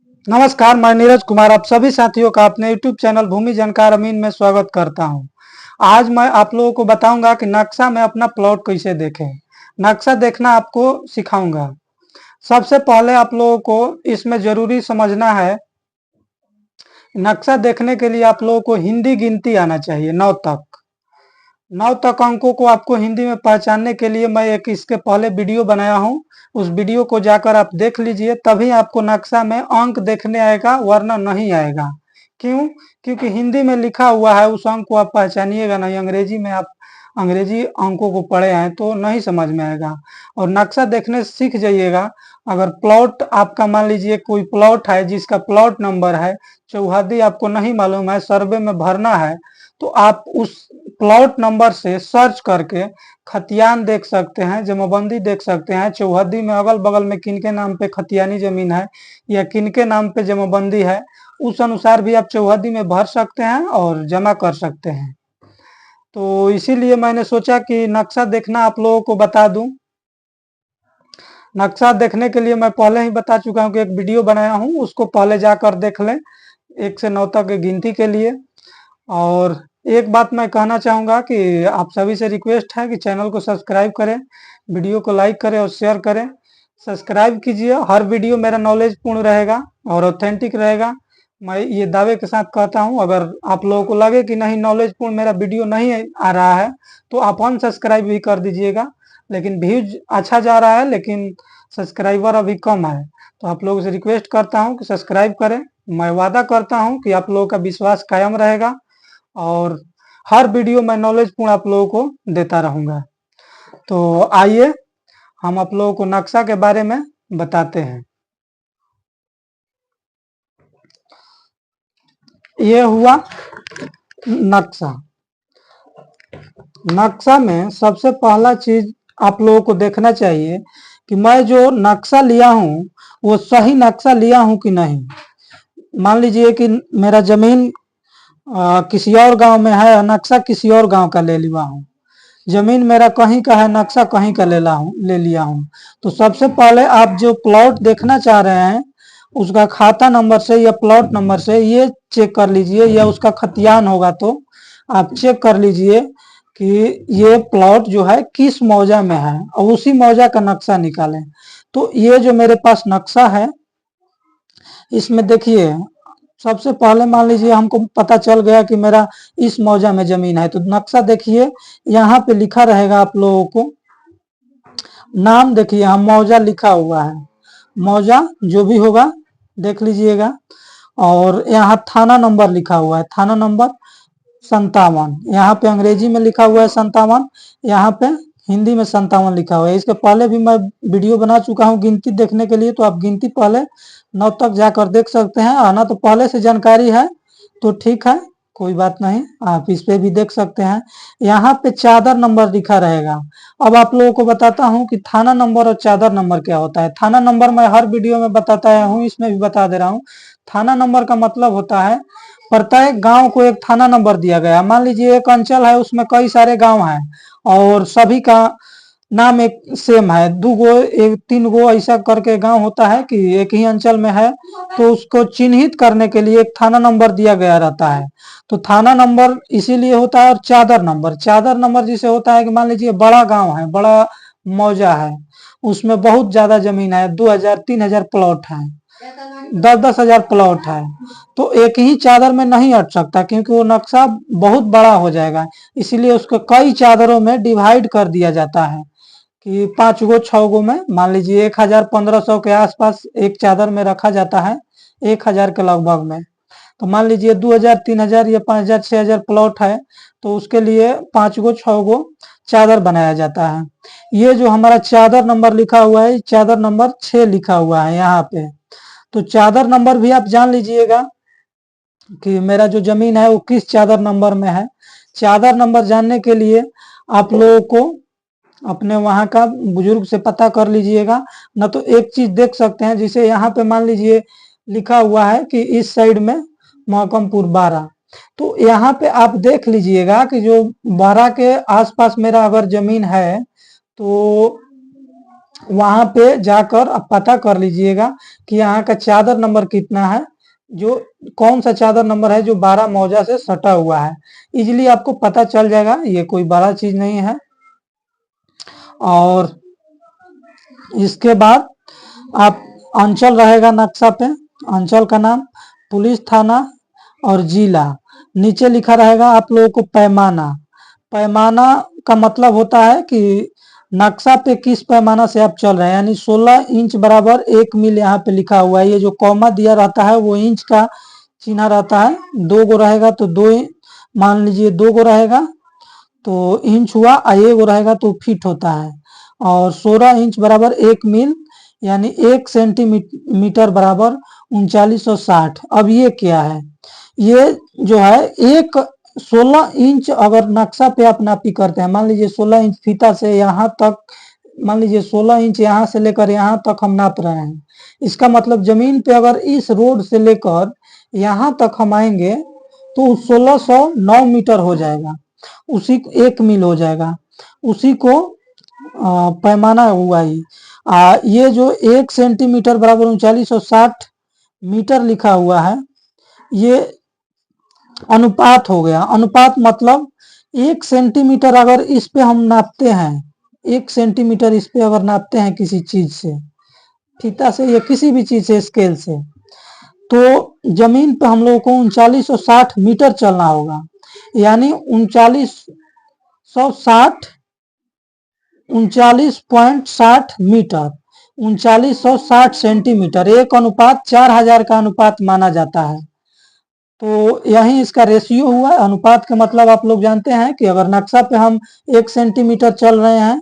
नमस्कार, मैं नीरज कुमार आप सभी साथियों का अपने YouTube चैनल भूमि जानकार अमीन में स्वागत करता हूं। आज मैं आप लोगों को बताऊंगा कि नक्शा में अपना प्लॉट कैसे देखें। नक्शा देखना आपको सिखाऊंगा। सबसे पहले आप लोगों को इसमें जरूरी समझना है, नक्शा देखने के लिए आप लोगों को हिंदी गिनती आना चाहिए 9 तक। 9 तक अंकों को आपको हिंदी में पहचानने के लिए मैं एक इसके पहले वीडियो बनाया हूं। उस वीडियो को जाकर आप देख लीजिए, तभी आपको नक्शा में अंक देखने आएगा, वरना नहीं आएगा। क्यों? क्योंकि हिंदी में लिखा हुआ है, उस अंक को आप पहचानिएगा नहीं। अंग्रेजी में आप अंग्रेजी अंकों को पढ़े हैं तो नहीं समझ में आएगा। और नक्शा देखने से सीख जाइएगा। अगर प्लॉट आपका मान लीजिए कोई प्लॉट है जिसका प्लॉट नंबर है, चौहद्दी आपको नहीं मालूम है, सर्वे में भरना है, तो आप उस प्लॉट नंबर से सर्च करके खतियान देख सकते हैं, जमाबंदी देख सकते हैं, चौहद्दी में अगल बगल में किनके नाम पे खतियानी जमीन है या किनके नाम पे जमाबंदी है, उस अनुसार भी आप चौहद्दी में भर सकते हैं और जमा कर सकते हैं। तो इसीलिए मैंने सोचा कि नक्शा देखना आप लोगों को बता दूं। नक्शा देखने के लिए मैं पहले ही बता चुका हूं कि एक वीडियो बनाया हूं, उसको पहले जाकर देख लें 1 से 9 तक की गिनती के लिए। और एक बात मैं कहना चाहूँगा कि आप सभी से रिक्वेस्ट है कि चैनल को सब्सक्राइब करें, वीडियो को लाइक करें और शेयर करें। सब्सक्राइब कीजिए, हर वीडियो मेरा नॉलेजपूर्ण रहेगा और ऑथेंटिक रहेगा। मैं ये दावे के साथ कहता हूँ, अगर आप लोगों को लगे कि नहीं नॉलेजपूर्ण मेरा वीडियो नहीं आ रहा है, तो आप अनसब्सक्राइब भी कर दीजिएगा। लेकिन व्यूज अच्छा जा रहा है, लेकिन सब्सक्राइबर अभी कम है। तो आप लोगों से रिक्वेस्ट करता हूँ कि सब्सक्राइब करें। मैं वादा करता हूँ कि आप लोगों का विश्वास कायम रहेगा और हर वीडियो में नॉलेजपूर्ण आप लोगों को देता रहूंगा। तो आइए हम आप लोगों को नक्शा के बारे में बताते हैं। ये हुआ नक्शा। नक्शा में सबसे पहला चीज आप लोगों को देखना चाहिए कि मैं जो नक्शा लिया हूं वो सही नक्शा लिया हूं कि नहीं। मान लीजिए कि मेरा जमीन किसी और गांव में है, नक्शा किसी और गांव का ले लिया हूं। जमीन मेरा कहीं का है, नक्शा कहीं का ले लिया हूं। तो सबसे पहले आप जो प्लॉट देखना चाह रहे हैं उसका खाता नंबर से या प्लॉट नंबर से ये चेक कर लीजिए, या उसका खतियान होगा तो आप चेक कर लीजिए कि ये प्लॉट जो है किस मौजा में है और उसी मौजा का नक्शा निकालें। तो ये जो मेरे पास नक्शा है, इसमें देखिए सबसे पहले मान लीजिए हमको पता चल गया कि मेरा इस मौजा में जमीन है, तो नक्शा देखिए यहाँ पे लिखा रहेगा आप लोगों को नाम। देखिए यहाँ मौजा लिखा हुआ है, मौजा जो भी होगा देख लीजिएगा। और यहाँ थाना नंबर लिखा हुआ है, थाना नंबर 57। यहाँ पे अंग्रेजी में लिखा हुआ है 57, यहाँ पे हिंदी में 57 लिखा हुआ है। इसके पहले भी मैं वीडियो बना चुका हूँ गिनती देखने के लिए, तो आप गिनती पहले 9 तक जाकर देख सकते हैं। आना तो पहले से जानकारी है तो ठीक है, कोई बात नहीं, आप इस पे भी देख सकते हैं। यहाँ पे चादर नंबर लिखा रहेगा। अब आप लोगों को बताता हूँ कि थाना नंबर और चादर नंबर क्या होता है। थाना नंबर मैं हर वीडियो में बताता आया हूँ, इसमें भी बता दे रहा हूँ। थाना नंबर का मतलब होता है प्रत्येक गांव को एक थाना नंबर दिया गया। मान लीजिए एक अंचल है, उसमें कई सारे गांव हैं और सभी का नाम एक सेम है, 2 गो एक 3 गो ऐसा करके गांव होता है कि एक ही अंचल में है, तो उसको चिन्हित करने के लिए एक थाना नंबर दिया गया रहता है। तो थाना नंबर इसीलिए होता है। और चादर नंबर जिसे होता है कि मान लीजिए बड़ा गांव है, बड़ा मौजा है, उसमें बहुत ज्यादा जमीन है, 2000 3000 प्लॉट है, 10-10 हजार प्लॉट है, तो एक ही चादर में नहीं अट सकता, क्योंकि वो नक्शा बहुत बड़ा हो जाएगा। इसीलिए उसको कई चादरों में डिवाइड कर दिया जाता है कि 5 गो 6 गो में, मान लीजिए 1000-1500 के आसपास एक चादर में रखा जाता है, 1000 के लगभग में। तो मान लीजिए 2000 3000 या 5000 6000 प्लॉट है, तो उसके लिए 5 गो 6 गो चादर बनाया जाता है। ये जो हमारा चादर नंबर लिखा हुआ है, चादर नंबर 6 लिखा हुआ है यहाँ पे। तो चादर नंबर भी आप जान लीजिएगा कि मेरा जो जमीन है वो किस चादर नंबर में है। चादर नंबर जानने के लिए आप लोगों को अपने वहां का बुजुर्ग से पता कर लीजिएगा। न तो एक चीज देख सकते हैं, जिसे यहाँ पे मान लीजिए लिखा हुआ है कि इस साइड में मोहकमपुर 12, तो यहाँ पे आप देख लीजिएगा कि जो 12 के आसपास मेरा अगर जमीन है, तो वहां पे जाकर आप पता कर लीजिएगा कि यहाँ का चादर नंबर कितना है, जो कौन सा चादर नंबर है जो 12 मौजा से सटा हुआ है। इजीली आपको पता चल जाएगा, ये कोई बड़ा चीज नहीं है। और इसके बाद आप अंचल रहेगा नक्शा पे, अंचल का नाम, पुलिस थाना और जिला। नीचे लिखा रहेगा आप लोगों को पैमाना। पैमाना का मतलब होता है कि नक्शा पे किस पैमाना से आप चल रहे हैं, यानी 16 इंच बराबर 1 मील यहाँ पे लिखा हुआ है। ये जो कॉमा दिया रहता है वो इंच का चिन्ह रहता है। 2 गो रहेगा तो 2, मान लीजिए 2 गो रहेगा तो इंच हुआ, और 1 गो रहेगा तो फीट होता है। और 16 इंच बराबर 1 मील यानी 1 सेंटीमीटर बराबर 3960। अब ये क्या है, ये जो है एक 16 इंच अगर नक्शा पे आप नापी करते हैं, मान लीजिए 16 इंच फीता से यहाँ तक, मान लीजिए 16 इंच यहाँ से लेकर यहाँ तक हम नाप रहे हैं, इसका मतलब जमीन पे अगर इस रोड से लेकर यहाँ तक हम आएंगे तो 1609 मीटर हो जाएगा, उसी 1 मील हो जाएगा, उसी को पैमाना हुआ ही। ये जो 1 सेंटीमीटर बराबर 3960 मीटर लिखा हुआ है, ये अनुपात हो गया। अनुपात मतलब 1 सेंटीमीटर अगर इस पे हम नापते हैं, 1 सेंटीमीटर इस पे अगर नापते हैं किसी चीज से, फीता से या किसी भी चीज से, स्केल से, तो जमीन पे हम लोगों को 3960 मीटर चलना होगा। यानी 3960 39.60 मीटर, 3960 सेंटीमीटर, 1:4000 का अनुपात माना जाता है। तो यही इसका रेशियो हुआ। अनुपात का मतलब आप लोग जानते हैं कि अगर नक्शा पे हम 1 सेंटीमीटर चल रहे हैं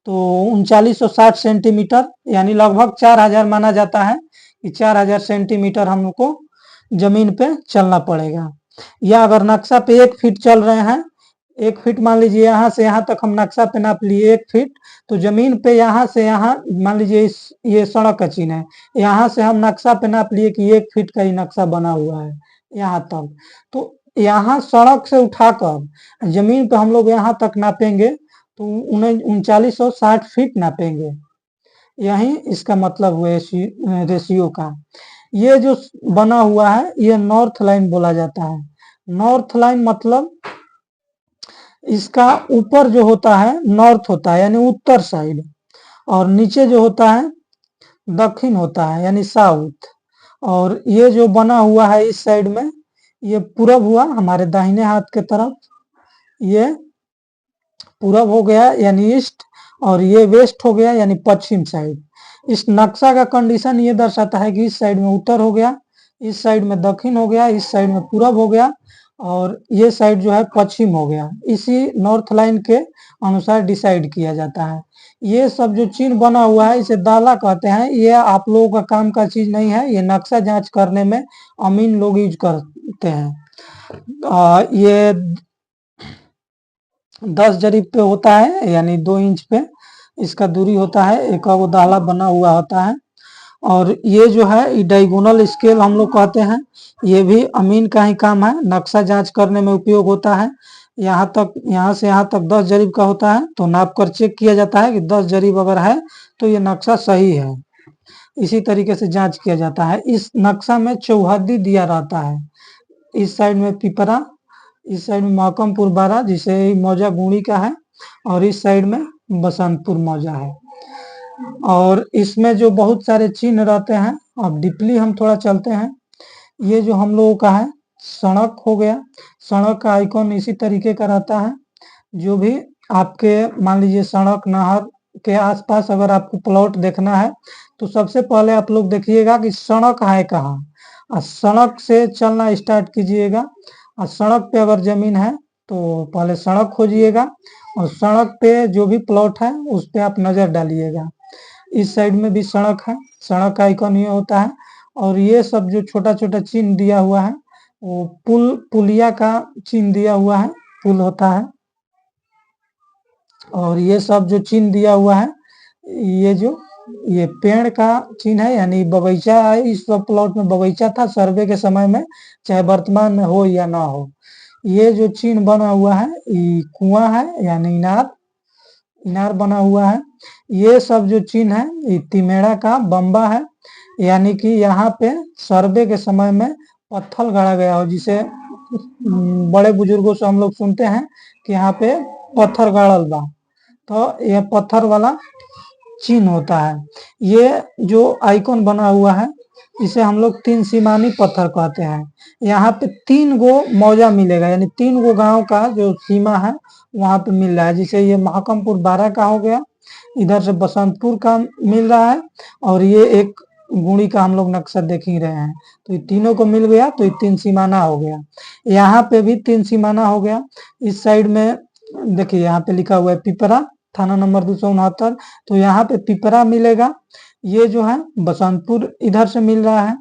तो 3960 सेंटीमीटर यानी लगभग 4000 माना जाता है कि 4000 सेंटीमीटर हमको जमीन पे चलना पड़ेगा। या अगर नक्शा पे 1 फीट चल रहे हैं, 1 फीट मान लीजिए यहाँ से यहाँ तक हम नक्शा पे नाप लिए 1 फीट, तो जमीन पे यहाँ से यहाँ मान लीजिए ये सड़क का चिन्ह है, यहाँ से हम नक्शा पे नाप लिए कि 1 फीट का ही नक्शा बना हुआ है यहाँ तक, तो यहाँ सड़क से उठाकर जमीन पे हम लोग यहाँ तक नापेंगे तो उन्हें 3960 फीट नापेंगे। यही इसका मतलब हुआ रेशियो का। ये जो बना हुआ है ये नॉर्थ लाइन बोला जाता है। नॉर्थ लाइन मतलब इसका ऊपर जो होता है नॉर्थ होता है यानी उत्तर साइड, और नीचे जो होता है दक्षिण होता है यानी साउथ। और ये जो बना हुआ है इस साइड में, ये पूरब हुआ हमारे दाहिने हाथ के तरफ, ये पूरब हो गया यानी ईस्ट, और ये वेस्ट हो गया यानी पश्चिम साइड। इस नक्शा का कंडीशन ये दर्शाता है कि इस साइड में उत्तर हो गया, इस साइड में दक्षिण हो गया, इस साइड में पूरब हो गया, और ये साइड जो है पश्चिम हो गया। इसी नॉर्थ लाइन के अनुसार डिसाइड किया जाता है। ये सब जो चिन्ह बना हुआ है इसे दाला कहते हैं। ये आप लोगों का काम का चीज नहीं है, ये नक्शा जांच करने में अमीन लोग यूज करते हैं। ये 10 जरीब पे होता है यानी 2 इंच पे इसका दूरी होता है, एक वो दाला बना हुआ होता है। और ये जो है डायगोनल स्केल हम लोग कहते हैं, ये भी अमीन का ही काम है, नक्शा जांच करने में उपयोग होता है। यहाँ तक, यहाँ से यहाँ तक 10 जरीब का होता है, तो नाप कर चेक किया जाता है कि 10 जरीब अगर है तो ये नक्शा सही है। इसी तरीके से जांच किया जाता है। इस नक्शा में चौहद्दी दिया रहता है, इस साइड में पिपरा, इस साइड में महकमपुर बारा जिसे मौजा गुणी का है, और इस साइड में बसंतपुर मौजा है। और इसमें जो बहुत सारे चिन्ह रहते हैं, अब डीपली हम थोड़ा चलते हैं। ये जो हम लोगों का है सड़क हो गया, सड़क का आइकॉन इसी तरीके का रहता है। जो भी आपके मान लीजिए सड़क नहर के आसपास अगर आपको प्लॉट देखना है तो सबसे पहले आप लोग देखिएगा कि सड़क है कहाँ, और सड़क से चलना स्टार्ट कीजिएगा। और सड़क पे अगर जमीन है तो पहले सड़क खोजिएगा, और सड़क पे जो भी प्लॉट है उस पे आप नजर डालिएगा। इस साइड में भी सड़क है, सड़क का आइकॉन ये होता है। और ये सब जो छोटा छोटा चिन्ह दिया हुआ है वो पुलिया का चिन्ह दिया हुआ है, पुल होता है। और ये सब जो चिन्ह दिया हुआ है, ये पेड़ का चिन्ह है यानी बगीचा है। इस प्लॉट में बगीचा था सर्वे के समय में, चाहे वर्तमान में हो या ना हो। ये जो चिन्ह बना हुआ है ये कुआं है यानी इनार बना हुआ है। ये सब जो चिन्ह है ये तिमेड़ा का बम्बा है, यानी कि यहाँ पे सर्वे के समय में पत्थर गाड़ा गया हो, जिसे बड़े बुजुर्गों से हम लोग सुनते हैं कि यहाँ पे पत्थर गाड़ल बा, तो यह पत्थर वाला चिन्ह होता है। ये जो आइकॉन बना हुआ है इसे हम लोग तीन सीमानी पत्थर कहते हैं। यहाँ पे 3 गो मौजा मिलेगा, यानी 3 गो गांव का जो सीमा है वहां पे मिल रहा है। जैसे ये महाकमपुर 12 का हो गया, इधर से बसंतपुर का मिल रहा है, और ये एक गुणी का हम लोग नक्शा देख ही रहे हैं। तो ये तीनों को मिल गया तो ये 3 सीमाना हो गया। यहाँ पे भी 3 सीमाना हो गया। इस साइड में देखिए यहाँ पे लिखा हुआ है पिपरा, थाना नंबर 269, तो यहाँ पे पिपरा मिलेगा। ये जो है बसंतपुर इधर से मिल रहा है,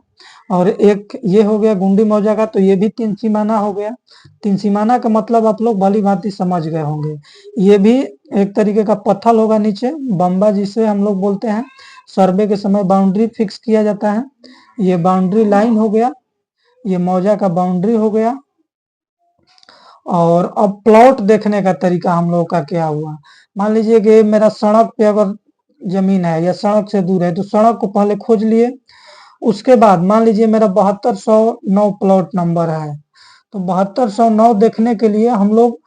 और एक ये हो गया गुंडी मौजा का, तो ये भी 3 सीमाना हो गया। 3 सीमाना का मतलब आप लोग भली भांति समझ गए होंगे। ये भी एक तरीके का पत्थर होगा नीचे, बम्बा जिसे हम लोग बोलते हैं। सर्वे के समय बाउंड्री फिक्स किया जाता है। ये बाउंड्री लाइन हो गया, ये मौजा का बाउंड्री हो गया। और अब प्लॉट देखने का तरीका हम लोग का क्या हुआ। मान लीजिए कि मेरा सड़क पे अगर जमीन है या सड़क से दूर है, तो सड़क को पहले खोज लिए। उसके बाद मान लीजिए मेरा 7209 प्लॉट नंबर है, तो 7209 देखने के लिए हम लोग